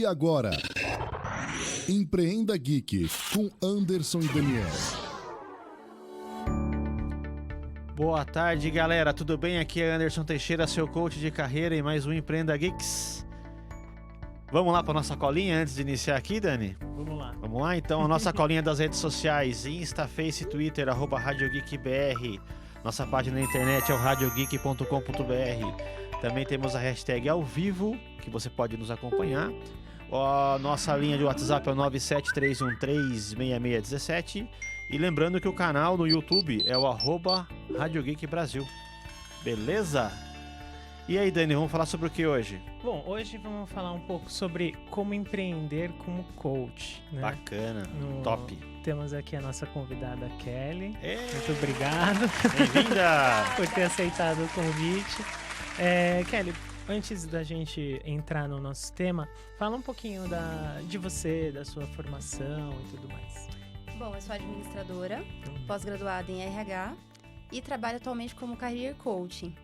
E agora, Empreenda Geek, com Anderson e Daniel. Boa tarde, galera. Tudo bem? Aqui é Anderson Teixeira, seu coach de carreira, e mais um Empreenda Geeks. Vamos lá para nossa colinha antes de iniciar aqui, Dani? Vamos lá. Vamos lá, então. A nossa colinha das redes sociais, Insta, Face, Twitter, @RadioGeekBR. Nossa página na internet é o radiogeek.com.br. Também temos a hashtag ao vivo, que você pode nos acompanhar. A nossa linha de WhatsApp é o 973136617. E lembrando que o canal no YouTube é o @RadioGeekBrasil. Beleza? E aí, Dani, vamos falar sobre o que hoje? Bom, hoje vamos falar um pouco sobre como empreender como coach, né? Bacana, top. Temos aqui a nossa convidada Kelly. É. Muito obrigado Bem-vinda! por ter aceitado o convite. Kelly, antes da gente entrar no nosso tema, fala um pouquinho de você, da sua formação e tudo mais. Bom, eu sou administradora, pós-graduada em RH e trabalho atualmente como Career Coaching.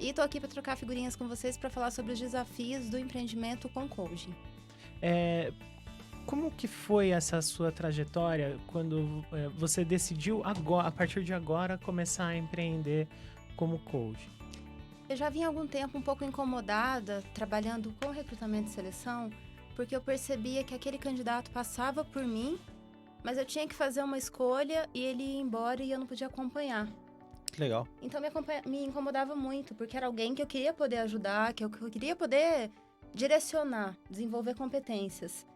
E tô aqui para trocar figurinhas com vocês para falar sobre os desafios do empreendimento com coaching. Como que foi essa sua trajetória quando você decidiu agora, a partir de agora, começar a empreender como coach? Eu já vinha há algum tempo um pouco incomodada trabalhando com recrutamento e seleção, porque eu percebia que aquele candidato passava por mim, mas eu tinha que fazer uma escolha e ele ia embora e eu não podia acompanhar. Legal. Então me incomodava muito, porque era alguém que eu queria poder ajudar, que eu queria poder direcionar, desenvolver competências.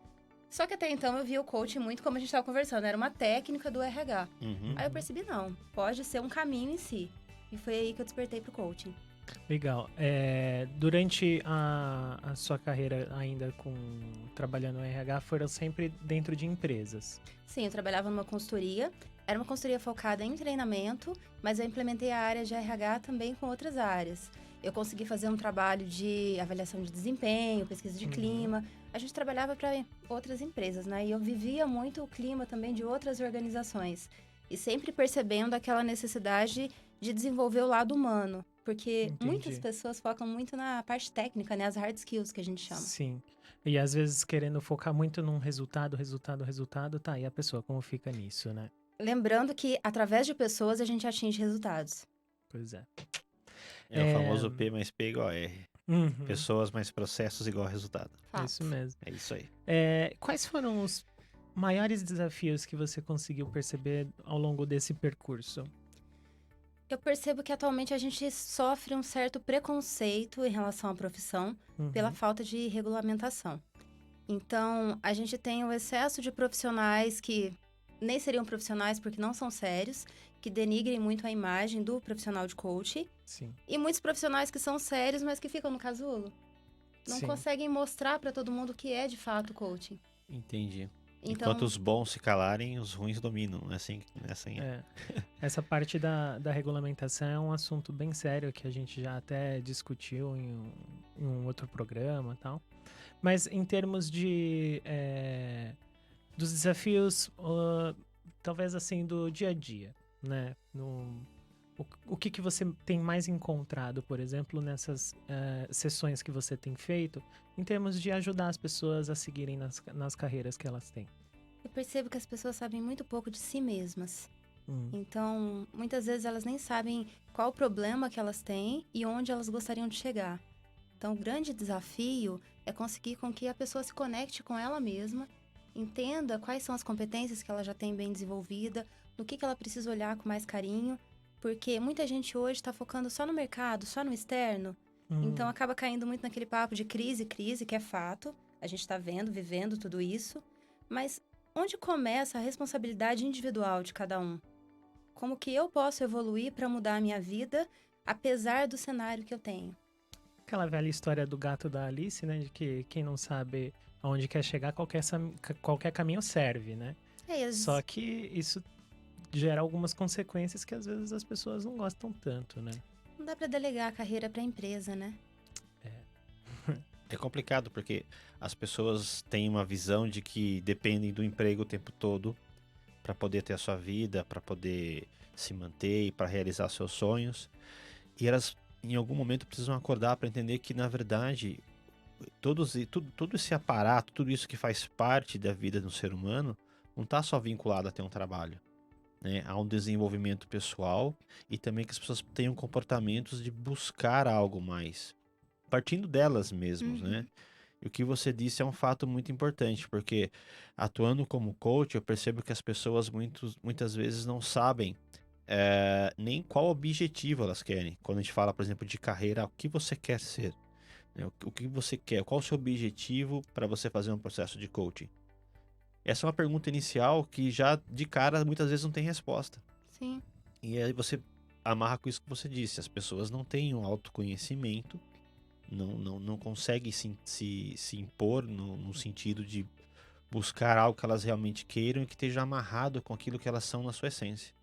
Só que até então eu via o coaching muito como a gente estava conversando, era uma técnica do RH. Aí eu percebi, não, pode ser um caminho em si. E foi aí que eu despertei pro coaching. Legal. Durante a sua carreira ainda trabalhando no RH, foram sempre dentro de empresas? Sim, eu trabalhava numa consultoria. Era uma consultoria focada em treinamento, mas eu implementei a área de RH também com outras áreas. Eu consegui fazer um trabalho de avaliação de desempenho, pesquisa de clima. A gente trabalhava para outras empresas, né? E eu vivia muito o clima também de outras organizações. E sempre percebendo aquela necessidade de desenvolver o lado humano. Porque muitas pessoas focam muito na parte técnica, né? As hard skills que a gente chama. Sim. E às vezes querendo focar muito num resultado, tá? E a pessoa como fica nisso, né? Lembrando que através de pessoas a gente atinge resultados. Pois é. É o famoso P mais P igual a R. Pessoas mais processos igual a resultado. É isso mesmo. É isso aí. Quais foram os maiores desafios que você conseguiu perceber ao longo desse percurso? Eu percebo que atualmente a gente sofre um certo preconceito em relação à profissão pela falta de regulamentação. Então, a gente tem o excesso de profissionais que nem seriam profissionais porque não são sérios, que denigrem muito a imagem do profissional de coach. Sim. E muitos profissionais que são sérios, mas que ficam no casulo. Não conseguem mostrar para todo mundo o que é de fato coaching. Entendi. Então, Enquanto os bons se calarem, os ruins dominam. Essa parte da regulamentação é um assunto bem sério que a gente já até discutiu em um outro programa e tal. Mas em termos dos desafios, talvez assim, do dia a dia, né? O que você tem mais encontrado, por exemplo, nessas sessões que você tem feito, em termos de ajudar as pessoas a seguirem nas carreiras que elas têm? eu percebo que as pessoas sabem muito pouco de si mesmas. Então, muitas vezes elas nem sabem qual o problema que elas têm e onde elas gostariam de chegar. Então, o grande desafio é conseguir com que a pessoa se conecte com ela mesma, entenda quais são as competências que ela já tem bem desenvolvida, no que ela precisa olhar com mais carinho, porque muita gente hoje está focando só no mercado, só no externo, então acaba caindo muito naquele papo de crise, que é fato, a gente está vendo, vivendo tudo isso, mas onde começa a responsabilidade individual de cada um? Como que eu posso evoluir para mudar a minha vida, apesar do cenário que eu tenho? Aquela velha história do gato da Alice, né? De que quem não sabe aonde quer chegar, qualquer caminho serve, né? Só que isso gera algumas consequências que às vezes as pessoas não gostam tanto, né? Não dá para delegar a carreira para a empresa, né? É complicado porque as pessoas têm uma visão de que dependem do emprego o tempo todo para poder ter a sua vida, para poder se manter e para realizar seus sonhos. E elas, em algum momento, precisam acordar para entender que, na verdade, todo esse aparato, tudo isso que faz parte da vida do ser humano, não está só vinculado a ter um trabalho, né? Há um desenvolvimento pessoal e também que as pessoas tenham comportamentos de buscar algo mais, partindo delas mesmas, né? E o que você disse é um fato muito importante, porque atuando como coach, eu percebo que as pessoas muitas vezes não sabem nem qual objetivo elas querem. Quando a gente fala, por exemplo, de carreira, o que você quer ser, né? O que você quer, qual o seu objetivo para você fazer um processo de coaching? Essa é uma pergunta inicial que já de cara muitas vezes não tem resposta. Sim. E aí você amarra com isso que você disse, as pessoas não têm um autoconhecimento, não conseguem se impor no sentido de buscar algo que elas realmente queiram e que esteja amarrado com aquilo que elas são na sua essência.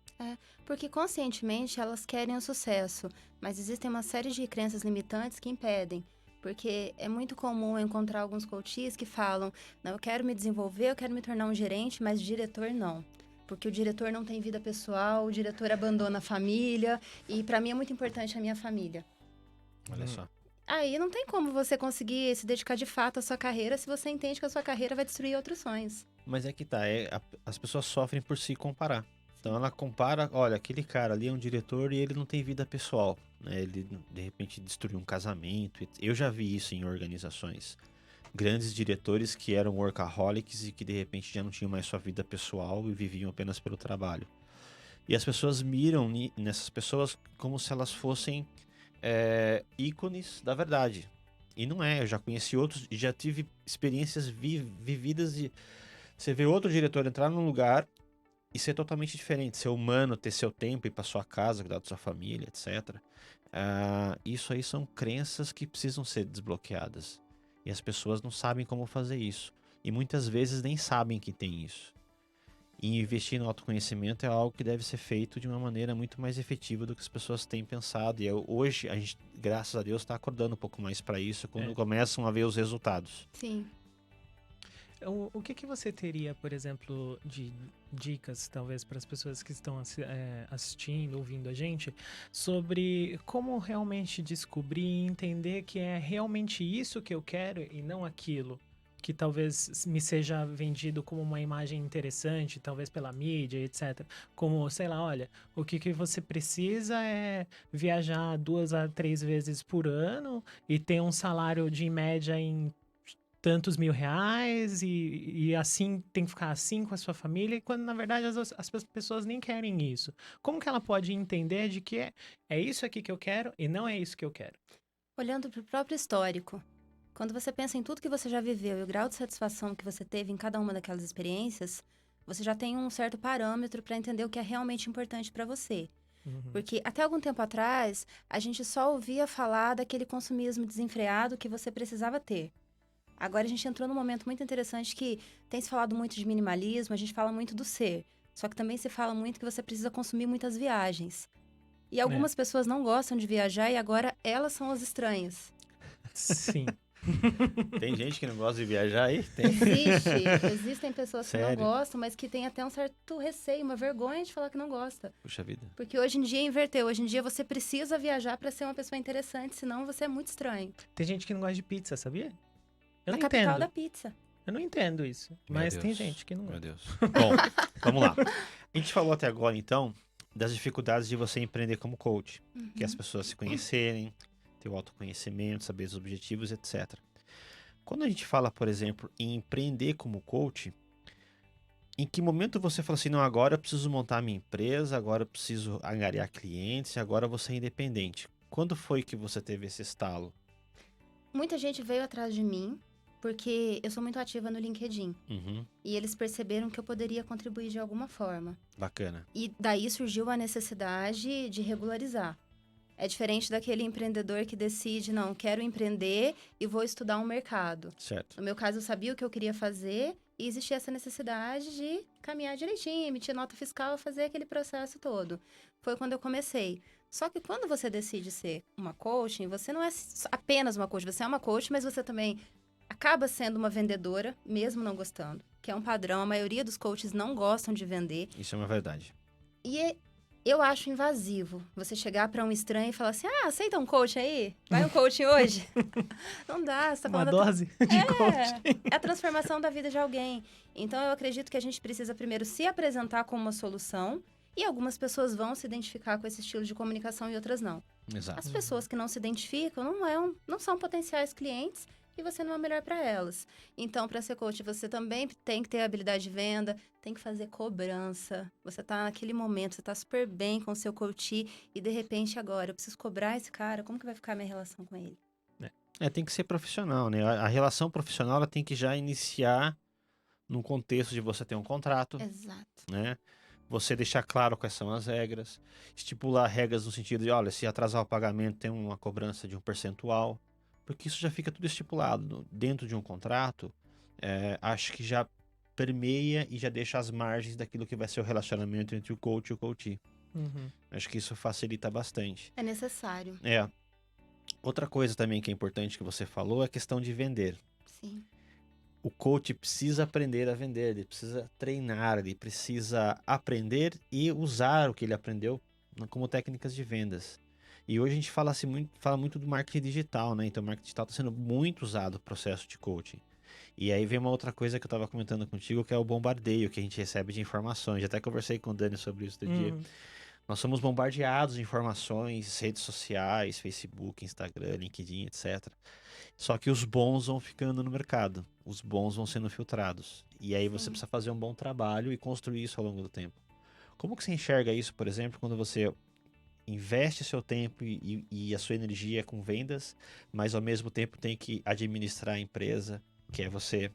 Porque conscientemente elas querem o sucesso, mas existem uma série de crenças limitantes que impedem. Porque é muito comum eu encontrar alguns coaches que falam: não, eu quero me desenvolver, eu quero me tornar um gerente, mas diretor não. Porque o diretor não tem vida pessoal, o diretor abandona a família, e para mim é muito importante a minha família. Olha só. Aí não tem como você conseguir se dedicar de fato à sua carreira se você entende que a sua carreira vai destruir outros sonhos. Mas é que tá, as pessoas sofrem por se comparar. Então ela compara, olha, aquele cara ali é um diretor e ele não tem vida pessoal, né? Ele de repente destruiu um casamento. Eu já vi isso em organizações. Grandes diretores que eram workaholics e que de repente já não tinham mais sua vida pessoal e viviam apenas pelo trabalho. E as pessoas miram nessas pessoas como se elas fossem ícones da verdade. E não é, eu já conheci outros e já tive experiências vividas de você ver outro diretor entrar num lugar e ser totalmente diferente, ser humano, ter seu tempo, ir para sua casa, cuidar da sua família, etc. Isso aí são crenças que precisam ser desbloqueadas. E as pessoas não sabem como fazer isso. E muitas vezes nem sabem que tem isso. E investir no autoconhecimento é algo que deve ser feito de uma maneira muito mais efetiva do que as pessoas têm pensado. E hoje, a gente, graças a Deus, está acordando um pouco mais para isso quando começam a ver os resultados. Sim. O que você teria, por exemplo, de dicas, talvez, para as pessoas que estão assistindo, ouvindo a gente, sobre como realmente descobrir e entender que é realmente isso que eu quero e não aquilo que talvez me seja vendido como uma imagem interessante, talvez pela mídia, etc. Como, sei lá, olha, o que você precisa é viajar 2 a 3 vezes por ano e ter um salário de média em tantos R$ 1.000 e assim tem que ficar assim com a sua família, e quando na verdade as pessoas nem querem isso. Como que ela pode entender de que é isso aqui que eu quero e não é isso que eu quero? Olhando para o próprio histórico. Quando você pensa em tudo que você já viveu e o grau de satisfação que você teve em cada uma daquelas experiências, você já tem um certo parâmetro para entender o que é realmente importante para você. Porque até algum tempo atrás, a gente só ouvia falar daquele consumismo desenfreado que você precisava ter. Agora a gente entrou num momento muito interessante que tem se falado muito de minimalismo, a gente fala muito do ser. Só que também se fala muito que você precisa consumir muitas viagens. E algumas pessoas não gostam de viajar e agora elas são as estranhas. Sim. Tem gente que não gosta de viajar aí? Tem. Existem pessoas Sério? que não gostam, mas que têm até um certo receio, uma vergonha de falar que não gosta. Puxa vida. Porque hoje em dia inverteu. Hoje em dia você precisa viajar para ser uma pessoa interessante, senão você é muito estranho. Tem gente que não gosta de pizza, sabia? Eu A não capital entendo. da pizza. Eu não entendo isso. Meu Mas Deus. tem gente que não Meu gosta. Deus. Bom, vamos lá. A gente falou até agora, então, das dificuldades de você empreender como coach. Que é as pessoas se conhecerem, ter o autoconhecimento, saber os objetivos, etc. Quando a gente fala, por exemplo, em empreender como coach, em que momento você fala assim, não, agora eu preciso montar minha empresa, agora eu preciso angariar clientes, agora eu vou ser independente? Quando foi que você teve esse estalo? Muita gente veio atrás de mim, porque eu sou muito ativa no LinkedIn. Uhum, E eles perceberam que eu poderia contribuir de alguma forma. bacana. E daí surgiu a necessidade de regularizar. É diferente daquele empreendedor que decide, não, quero empreender e vou estudar um mercado. Certo. No meu caso, eu sabia o que eu queria fazer e existia essa necessidade de caminhar direitinho, emitir nota fiscal, fazer aquele processo todo. Foi quando eu comecei. Só que quando você decide ser uma coaching, você não é apenas uma coach, você é uma coach, mas você também acaba sendo uma vendedora, mesmo não gostando. Que é um padrão, a maioria dos coaches não gostam de vender. Isso é uma verdade. E Eu acho invasivo você chegar para um estranho e falar assim, aceita um coach aí? Vai um coaching hoje? Não dá, você tá Uma falando... dose de coaching. É a transformação da vida de alguém. Então, eu acredito que a gente precisa primeiro se apresentar como uma solução e algumas pessoas vão se identificar com esse estilo de comunicação e outras não. Exato. As pessoas que não se identificam não são potenciais clientes e você não é o melhor para elas. Então, para ser coach, você também tem que ter habilidade de venda, tem que fazer cobrança. Você tá naquele momento, você tá super bem com o seu coach e de repente agora eu preciso cobrar esse cara, como que vai ficar a minha relação com ele? Tem que ser profissional, né? A relação profissional ela tem que já iniciar num contexto de você ter um contrato, Exato. né? Você deixar claro quais são as regras, estipular regras no sentido de, olha, se atrasar o pagamento tem uma cobrança de um percentual, porque isso já fica tudo estipulado dentro de um contrato. Acho que já permeia e já deixa as margens daquilo que vai ser o relacionamento entre o coach e o coachee. Uhum. Acho que isso facilita bastante. É necessário. Outra coisa também que é importante que você falou é a questão de vender. Sim. O coach precisa aprender a vender, ele precisa treinar, ele precisa aprender e usar o que ele aprendeu como técnicas de vendas. E hoje a gente fala muito do marketing digital, né? Então o marketing digital está sendo muito usado no processo de coaching. E aí vem uma outra coisa que eu estava comentando contigo, que é o bombardeio que a gente recebe de informações. Já até conversei com o Dani sobre isso outro dia. Nós somos bombardeados de informações, redes sociais, Facebook, Instagram, LinkedIn, etc. Só que os bons vão ficando no mercado, os bons vão sendo filtrados. E aí você precisa fazer um bom trabalho e construir isso ao longo do tempo. Como que você enxerga isso, por exemplo, quando você investe seu tempo e a sua energia com vendas, mas ao mesmo tempo tem que administrar a empresa, que é você,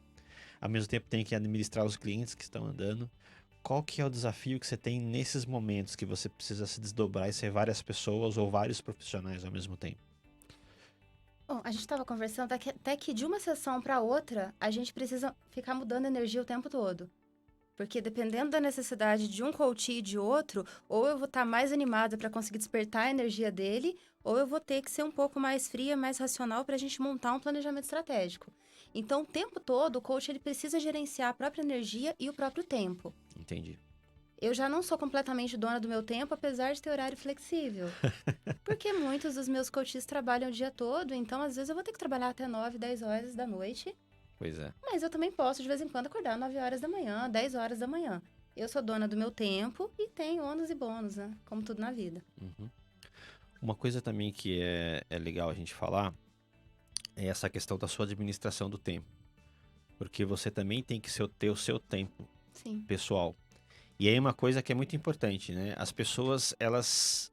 ao mesmo tempo tem que administrar os clientes que estão andando. Qual que é o desafio que você tem nesses momentos que você precisa se desdobrar e ser várias pessoas ou vários profissionais ao mesmo tempo? Bom, a gente estava conversando até que de uma sessão para outra, a gente precisa ficar mudando a energia o tempo todo. Porque dependendo da necessidade de um coach e de outro, ou eu vou estar mais animada para conseguir despertar a energia dele, ou eu vou ter que ser um pouco mais fria, mais racional para a gente montar um planejamento estratégico. Então, o tempo todo, o coach ele precisa gerenciar a própria energia e o próprio tempo. Entendi. Eu já não sou completamente dona do meu tempo, apesar de ter horário flexível. Porque muitos dos meus coaches trabalham o dia todo, então às vezes eu vou ter que trabalhar até 9, 10 horas da noite. Pois é. Mas eu também posso, de vez em quando, acordar 9 horas da manhã, 10 horas da manhã. Eu sou dona do meu tempo e tenho ônus e bônus, né? Como tudo na vida. Uhum. Uma coisa também que é legal a gente falar é essa questão da sua administração do tempo. Porque você também tem que ter o seu tempo Sim. pessoal. E aí uma coisa que é muito importante, né? As pessoas, elas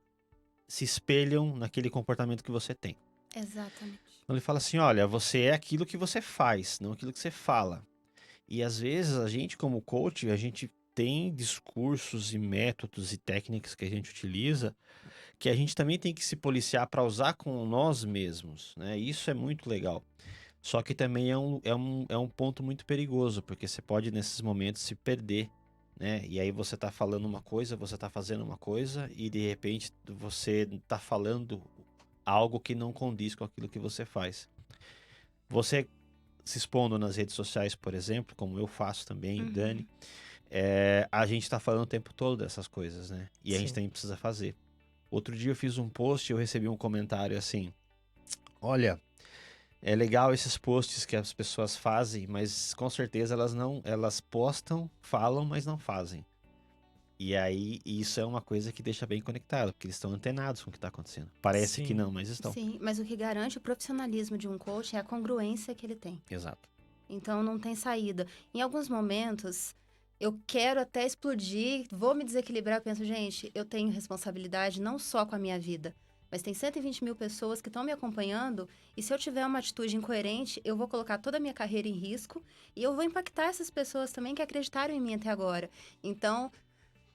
se espelham naquele comportamento que você tem. Exatamente. Então ele fala assim, olha, você é aquilo que você faz, não aquilo que você fala. E às vezes a gente como coach, a gente tem discursos e métodos e técnicas que a gente utiliza que a gente também tem que se policiar para usar com nós mesmos, né? Isso é muito legal. Só que também é um ponto muito perigoso, porque você pode nesses momentos se perder, né? E aí você tá falando uma coisa, você tá fazendo uma coisa e de repente você tá falando algo que não condiz com aquilo que você faz. Você se expondo nas redes sociais, por exemplo, como eu faço também, Dani, a gente tá falando o tempo todo dessas coisas, né? E a gente também precisa fazer. Outro dia eu fiz um post e eu recebi um comentário assim, olha, é legal esses posts que as pessoas fazem, mas com certeza elas postam, falam, mas não fazem. E aí, isso é uma coisa que deixa bem conectado, porque eles estão antenados com o que está acontecendo. Parece que não, mas estão. Sim, mas o que garante o profissionalismo de um coach é a congruência que ele tem. Exato. Então, não tem saída. Em alguns momentos, eu quero até explodir, vou me desequilibrar, eu penso, gente, eu tenho responsabilidade não só com a minha vida, mas tem 120 mil pessoas que estão me acompanhando e se eu tiver uma atitude incoerente, eu vou colocar toda a minha carreira em risco e eu vou impactar essas pessoas também que acreditaram em mim até agora. Então,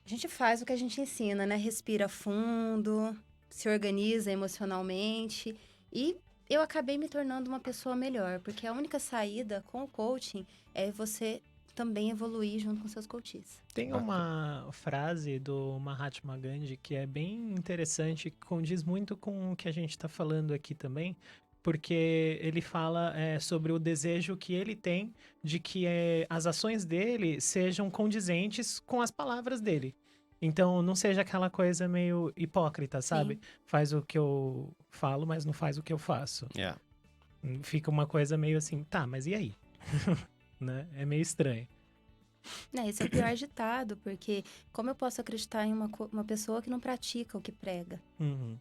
a gente faz o que a gente ensina, né? Respira fundo, se organiza emocionalmente e eu acabei me tornando uma pessoa melhor, porque a única saída com o coaching é você também evoluir junto com seus coaches. Tem uma frase do Mahatma Gandhi que é bem interessante, que condiz muito com o que a gente está falando aqui também, porque ele fala sobre o desejo que ele tem de que as ações dele sejam condizentes com as palavras dele. Então, não seja aquela coisa meio hipócrita, sabe? Sim. Faz o que eu falo, mas não faz o que eu faço. Yeah. Fica uma coisa meio assim, tá, mas e aí? Né? É meio estranho. Esse é o pior ditado, porque como eu posso acreditar em uma pessoa que não pratica o que prega? Uhum.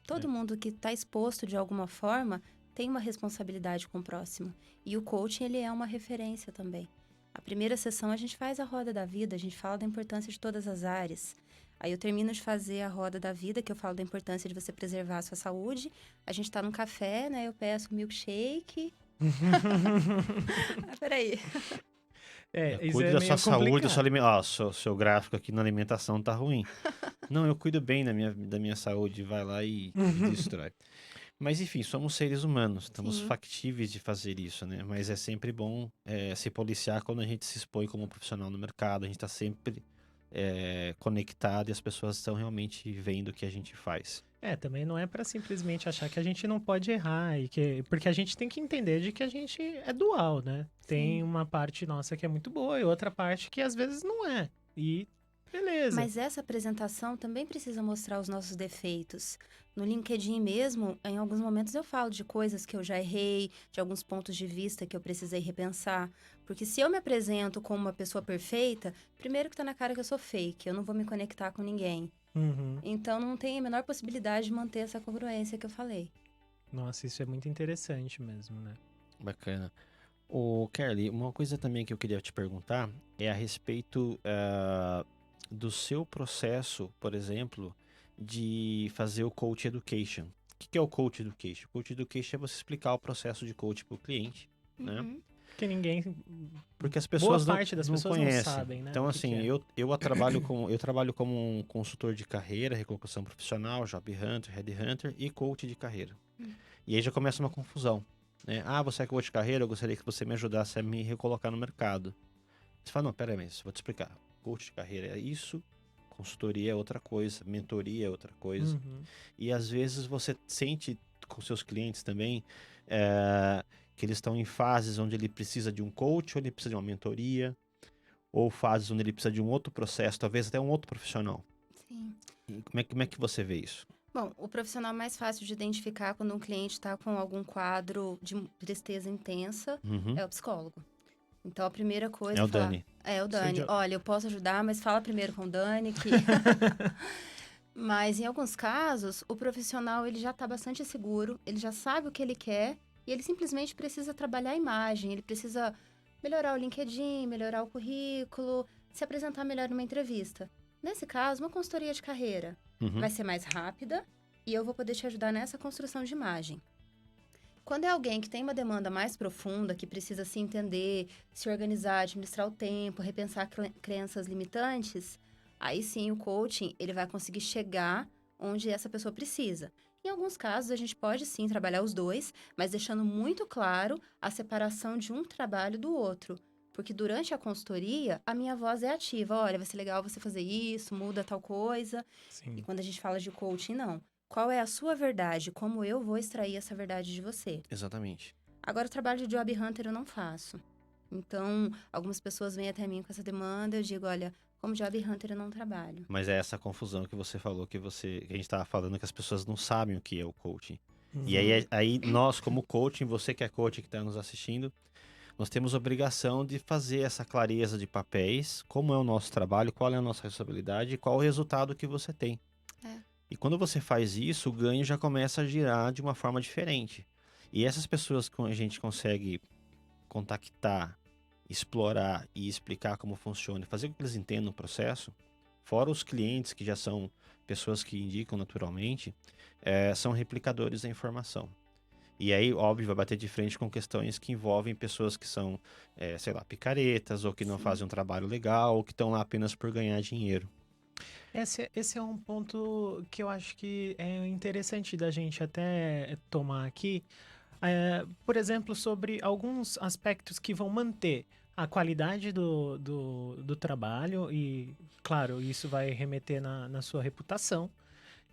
Todo mundo que está exposto de alguma forma tem uma responsabilidade com o próximo. E o coaching, ele é uma referência também. A primeira sessão, a gente faz a roda da vida, a gente fala da importância de todas as áreas. Aí eu termino de fazer a roda da vida, que eu falo da importância de você preservar a sua saúde. A gente tá num café, né? Eu peço um milkshake. Peraí. Isso Cuide é da meio sua saúde, complicado. da sua alimentação. Seu gráfico aqui na alimentação tá ruim. Não, eu cuido bem da minha saúde. Vai lá e destrói. Mas enfim, somos seres humanos, estamos Sim. factíveis de fazer isso, né? Mas é sempre bom se policiar quando a gente se expõe como profissional no mercado, a gente está sempre conectado e as pessoas estão realmente vendo o que a gente faz. Também não é pra simplesmente achar que a gente não pode errar, porque a gente tem que entender de que a gente é dual, né? Tem Sim. uma parte nossa que é muito boa e outra parte que às vezes não é. E beleza. Mas essa apresentação também precisa mostrar os nossos defeitos. No LinkedIn mesmo, em alguns momentos eu falo de coisas que eu já errei, de alguns pontos de vista que eu precisei repensar. Porque se eu me apresento como uma pessoa perfeita, primeiro que tá na cara que eu sou fake, eu não vou me conectar com ninguém. Uhum. Então não tem a menor possibilidade de manter essa congruência que eu falei. Nossa, isso é muito interessante mesmo, né? Bacana. Ô, Kelly, uma coisa também que eu queria te perguntar é a respeito do seu processo, por exemplo, de fazer o Coach Education. O que é o Coach Education? O Coach Education é você explicar o processo de coach para o cliente, né? Uhum. Que ninguém. Porque as pessoas Boa parte das não pessoas conhecem. não sabem, né? Então, o que assim, que é. eu trabalho como um consultor de carreira, recolocação profissional, job hunter, headhunter e coach de carreira. E aí já começa uma confusão, né? Ah, você é coach de carreira, eu gostaria que você me ajudasse a me recolocar no mercado. Você fala, não, pera aí, mas vou te explicar. Coach de carreira é isso, consultoria é outra coisa, mentoria é outra coisa. Uhum. E às vezes você sente com seus clientes também que eles estão em fases onde ele precisa de um coach, ou ele precisa de uma mentoria, ou fases onde ele precisa de um outro processo, talvez até um outro profissional. Sim. E como é que você vê isso? Bom, o profissional mais fácil de identificar quando um cliente está com algum quadro de tristeza intensa Uhum. é o psicólogo. Então, a primeira coisa É o falar... Dani. É o Dani. Sim, Olha, eu posso ajudar, mas fala primeiro com o Dani que... Mas, em alguns casos, o profissional ele já está bastante seguro, ele já sabe o que ele quer e ele simplesmente precisa trabalhar a imagem, ele precisa melhorar o LinkedIn, melhorar o currículo, se apresentar melhor numa entrevista. Nesse caso, uma consultoria de carreira Uhum. vai ser mais rápida e eu vou poder te ajudar nessa construção de imagem. Quando é alguém que tem uma demanda mais profunda, que precisa se entender, se organizar, administrar o tempo, repensar crenças limitantes, aí sim o coaching ele vai conseguir chegar onde essa pessoa precisa. Em alguns casos, a gente pode sim trabalhar os dois, mas deixando muito claro a separação de um trabalho do outro. Porque durante a consultoria, a minha voz é ativa. Olha, vai ser legal você fazer isso, muda tal coisa. E Sim. quando a gente fala de coaching, não. Qual é a sua verdade? Como eu vou extrair essa verdade de você? Exatamente. Agora, o trabalho de job hunter eu não faço. Então, algumas pessoas vêm até mim com essa demanda, eu digo, olha, como job hunter eu não trabalho. Mas é essa confusão que você falou, que a gente estava falando que as pessoas não sabem o que é o coaching. Uhum. E aí nós, como coaching, você que é coach que está nos assistindo, nós temos obrigação de fazer essa clareza de papéis, como é o nosso trabalho, qual é a nossa responsabilidade e qual o resultado que você tem. É. E quando você faz isso, o ganho já começa a girar de uma forma diferente. E essas pessoas que a gente consegue contactar, explorar e explicar como funciona, fazer com que eles entendam o processo, fora os clientes que já são pessoas que indicam naturalmente, são replicadores da informação. E aí, óbvio, vai bater de frente com questões que envolvem pessoas que são, sei lá, picaretas, ou que não Sim. fazem um trabalho legal, ou que estão lá apenas por ganhar dinheiro. Esse é um ponto que eu acho que é interessante da gente até tomar aqui. Por exemplo, sobre alguns aspectos que vão manter a qualidade do trabalho e, claro, isso vai remeter na sua reputação.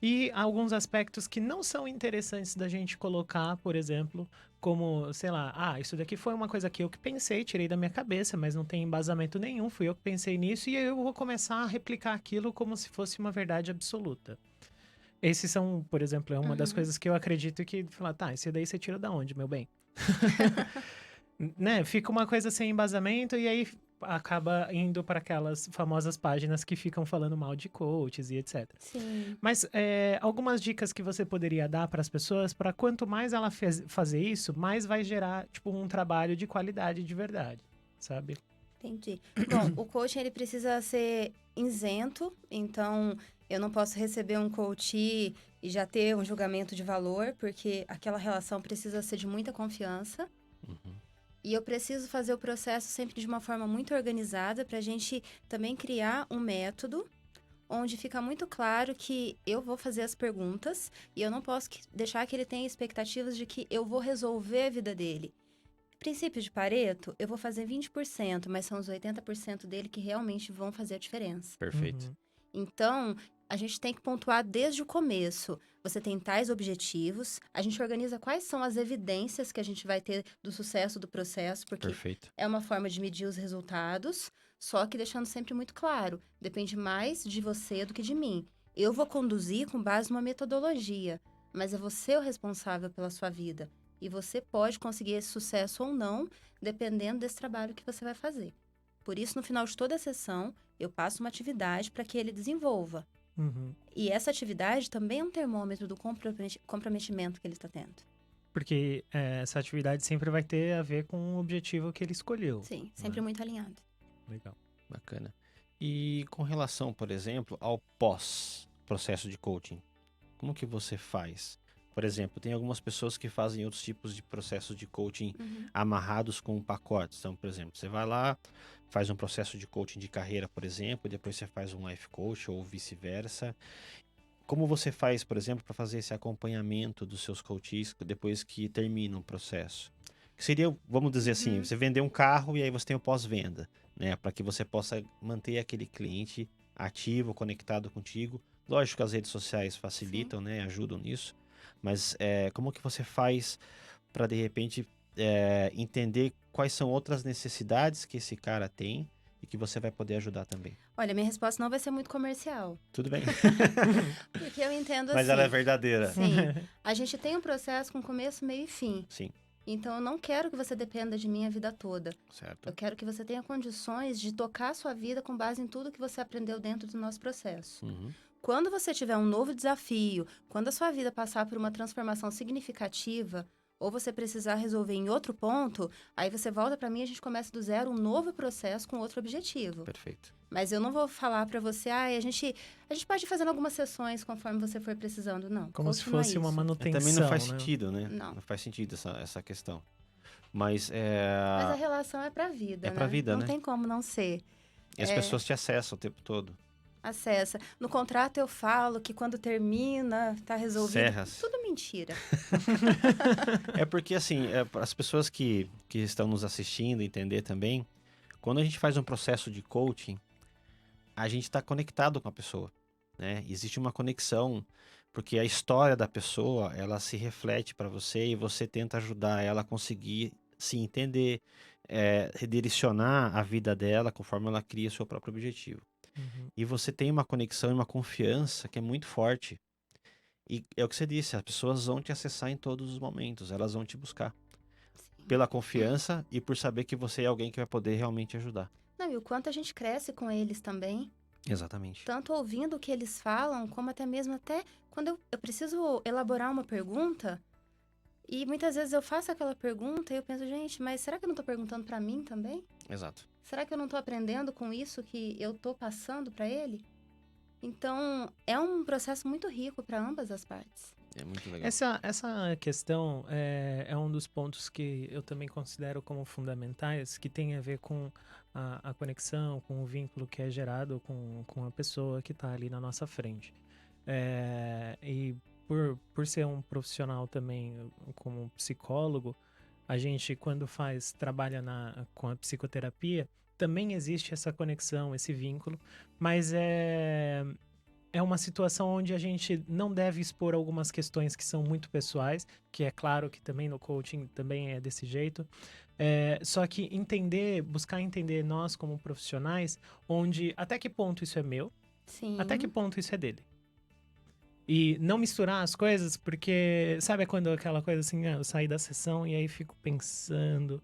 E alguns aspectos que não são interessantes da gente colocar, por exemplo, como, sei lá, isso daqui foi uma coisa que eu que pensei, tirei da minha cabeça, mas não tem embasamento nenhum, fui eu que pensei nisso, e aí eu vou começar a replicar aquilo como se fosse uma verdade absoluta. Esses são, por exemplo, é uma das coisas que eu acredito que, falar, tá, esse daí você tira da onde, meu bem? Né? Fica uma coisa sem embasamento e aí acaba indo para aquelas famosas páginas que ficam falando mal de coaches e etc. Sim. Mas algumas dicas que você poderia dar para as pessoas, para quanto mais ela fazer isso, mais vai gerar, tipo, um trabalho de qualidade de verdade, sabe? Entendi. Bom, o coaching, ele precisa ser isento, então eu não posso receber um coach e já ter um julgamento de valor, porque aquela relação precisa ser de muita confiança. Uhum. E eu preciso fazer o processo sempre de uma forma muito organizada para a gente também criar um método onde fica muito claro que eu vou fazer as perguntas e eu não posso deixar que ele tenha expectativas de que eu vou resolver a vida dele. Princípio de Pareto, eu vou fazer 20%, mas são os 80% dele que realmente vão fazer a diferença. Perfeito. Uhum. Então, a gente tem que pontuar desde o começo. Você tem tais objetivos, a gente organiza quais são as evidências que a gente vai ter do sucesso do processo, porque Perfeito. é uma forma de medir os resultados, só que deixando sempre muito claro, depende mais de você do que de mim. Eu vou conduzir com base numa metodologia, mas é você o responsável pela sua vida. E você pode conseguir esse sucesso ou não, dependendo desse trabalho que você vai fazer. Por isso, no final de toda a sessão, eu passo uma atividade para que ele desenvolva. Uhum. E essa atividade também é um termômetro do comprometimento que ele está tendo. Porque essa atividade sempre vai ter a ver com o objetivo que ele escolheu. Sim, sempre muito alinhado. Legal. Bacana. E com relação, por exemplo, ao pós-processo de coaching, como que você faz? Por exemplo, tem algumas pessoas que fazem outros tipos de processos de coaching amarrados com pacotes. Então, por exemplo, você vai lá, faz um processo de coaching de carreira, por exemplo, e depois você faz um life coach ou vice-versa. Como você faz, por exemplo, para fazer esse acompanhamento dos seus coaches depois que termina um processo? Que seria, vamos dizer assim, você vender um carro e aí você tem o pós-venda, né? Para que você possa manter aquele cliente ativo, conectado contigo. Lógico que as redes sociais facilitam, né? Ajudam nisso. Mas como que você faz para, de repente, entender quais são outras necessidades que esse cara tem e que você vai poder ajudar também? Olha, minha resposta não vai ser muito comercial. Tudo bem. Porque eu entendo assim. Mas ela é verdadeira. Sim. A gente tem um processo com começo, meio e fim. Sim, Então, eu não quero que você dependa de mim a vida toda. certo. Eu quero que você tenha condições de tocar a sua vida com base em tudo que você aprendeu dentro do nosso processo. Uhum. Quando você tiver um novo desafio, quando a sua vida passar por uma transformação significativa, ou você precisar resolver em outro ponto, aí você volta para mim e a gente começa do zero um novo processo com outro objetivo. Perfeito. Mas eu não vou falar para você, a gente pode ir fazendo algumas sessões conforme você for precisando, não. Como se Coaching não é fosse uma isso. manutenção, Também não faz né? sentido, né? Não. Não faz sentido essa questão. Mas, Mas a relação é pra vida, É né? pra vida, não né? tem como não ser. e as pessoas te acessam o tempo todo. Acessa. No contrato eu falo que quando termina, tá resolvido. Serras. Tudo mentira. É porque, assim, as pessoas que estão nos assistindo, entender também, quando a gente faz um processo de coaching, a gente está conectado com a pessoa, né? Existe uma conexão, porque a história da pessoa, ela se reflete para você e você tenta ajudar ela a conseguir se entender, redirecionar a vida dela conforme ela cria o seu próprio objetivo. Uhum. E você tem uma conexão e uma confiança que é muito forte. E é o que você disse, as pessoas vão te acessar em todos os momentos, elas vão te buscar. Pela confiança e por saber que você é alguém que vai poder realmente ajudar. Não, e o quanto a gente cresce com eles também. Exatamente. Tanto ouvindo o que eles falam, como até mesmo quando eu preciso elaborar uma pergunta. E muitas vezes eu faço aquela pergunta e eu penso, gente, mas será que eu não tô perguntando pra mim também? Exato. Será que eu não tô aprendendo com isso que eu tô passando pra ele? Então, é um processo muito rico para ambas as partes. É muito legal. Essa questão é um dos pontos que eu também considero como fundamentais, que tem a ver com a conexão, com o vínculo que é gerado com a pessoa que está ali na nossa frente. E por ser um profissional também como psicólogo, a gente, quando trabalha com a psicoterapia, também existe essa conexão, esse vínculo, mas é uma situação onde a gente não deve expor algumas questões que são muito pessoais, que é claro que também no coaching também é desse jeito. Só que buscar entender nós como profissionais, onde até que ponto isso é meu, Sim. até que ponto isso é dele. E não misturar as coisas, porque sabe quando aquela coisa assim, eu saí da sessão e aí fico pensando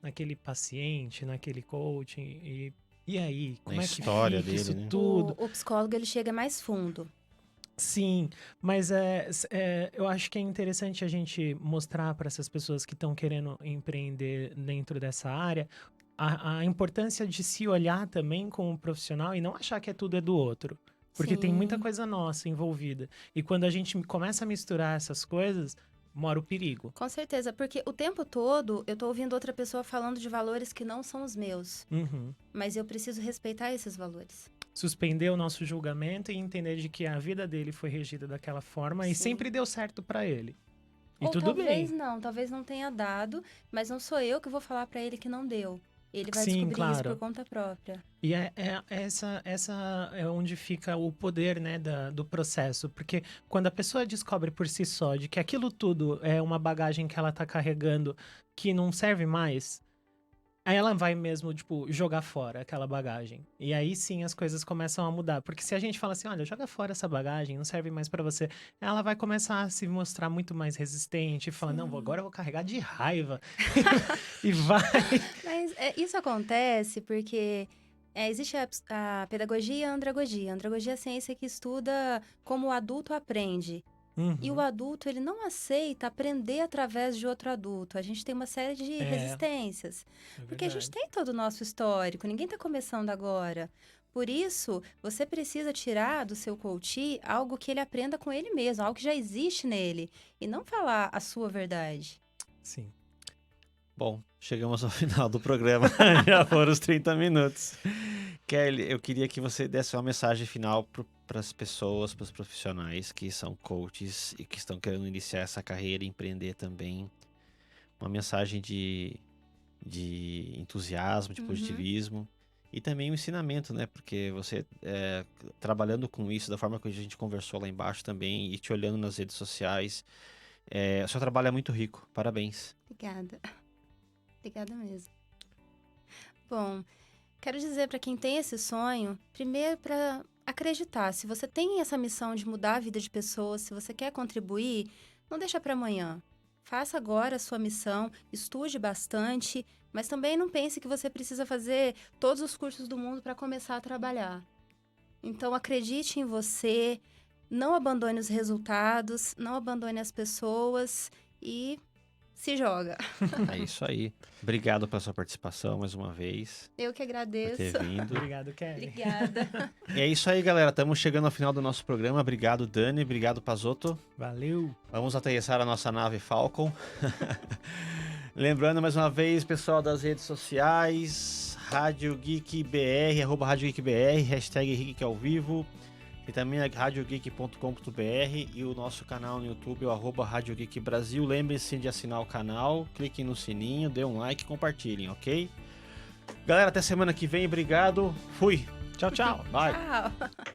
naquele paciente, naquele coaching, e aí, como Na é que história fica dele, isso né? tudo? O psicólogo, ele chega mais fundo. Sim, mas eu acho que é interessante a gente mostrar para essas pessoas que estão querendo empreender dentro dessa área a importância de se olhar também como profissional e não achar que tudo é do outro. Porque tem muita Sim. coisa nossa envolvida. E quando a gente começa a misturar essas coisas, mora o perigo. Com certeza, porque o tempo todo eu tô ouvindo outra pessoa falando de valores que não são os meus. Uhum. Mas eu preciso respeitar esses valores. Suspender o nosso julgamento e entender de que a vida dele foi regida daquela forma e Sim. sempre deu certo pra ele. E Ou tudo bem. talvez não tenha dado, mas não sou eu que vou falar pra ele que não deu. Ele vai Sim, descobrir isso claro. por conta própria. E essa é onde fica o poder, né, do processo. Porque quando a pessoa descobre por si só de que aquilo tudo é uma bagagem que ela tá carregando que não serve mais, aí ela vai mesmo, tipo, jogar fora aquela bagagem. E aí sim as coisas começam a mudar. Porque se a gente fala assim, olha, joga fora essa bagagem, não serve mais pra você, ela vai começar a se mostrar muito mais resistente e falar, não, agora eu vou carregar de raiva. E vai. Mas isso acontece porque existe a pedagogia e a andragogia. A andragogia é a ciência que estuda como o adulto aprende. E o adulto, ele não aceita aprender através de outro adulto. A gente tem uma série de resistências. Porque a gente tem todo o nosso histórico, ninguém está começando agora. Por isso, você precisa tirar do seu coach algo que ele aprenda com ele mesmo, algo que já existe nele. E não falar a sua verdade. Sim. Bom, chegamos ao final do programa. Já foram os 30 minutos. Kelly, eu queria que você desse uma mensagem final para as pessoas, para os profissionais que são coaches e que estão querendo iniciar essa carreira e empreender também. Uma mensagem de entusiasmo, de positivismo. E também um ensinamento, né? Porque você, trabalhando com isso, da forma que a gente conversou lá embaixo também, e te olhando nas redes sociais, o seu trabalho é muito rico. Parabéns. Obrigada. Obrigada mesmo. Bom, quero dizer para quem tem esse sonho, primeiro para acreditar. Se você tem essa missão de mudar a vida de pessoas, se você quer contribuir, não deixa para amanhã. Faça agora a sua missão, estude bastante, mas também não pense que você precisa fazer todos os cursos do mundo para começar a trabalhar. Então, acredite em você, não abandone os resultados, não abandone as pessoas e se joga. É isso aí. Obrigado pela sua participação mais uma vez. Eu que Por agradeço. ter vindo. Obrigado, Kelly. Obrigada. E é isso aí, galera. Estamos chegando ao final do nosso programa. Obrigado, Dani. Obrigado, Pazotto. Valeu. Vamos aterrissar a nossa nave Falcon. Lembrando mais uma vez, pessoal das redes sociais, Rádio Geek BR, @Rádio Geek BR, hashtag Geek ao vivo. E também a radiogeek.com.br e o nosso canal no YouTube, o @Rádio Geek Brasil. Lembre-se de assinar o canal, cliquem no sininho, dê um like e compartilhem, ok? Galera, até semana que vem. Obrigado. Fui. Tchau, tchau. Bye. Tchau.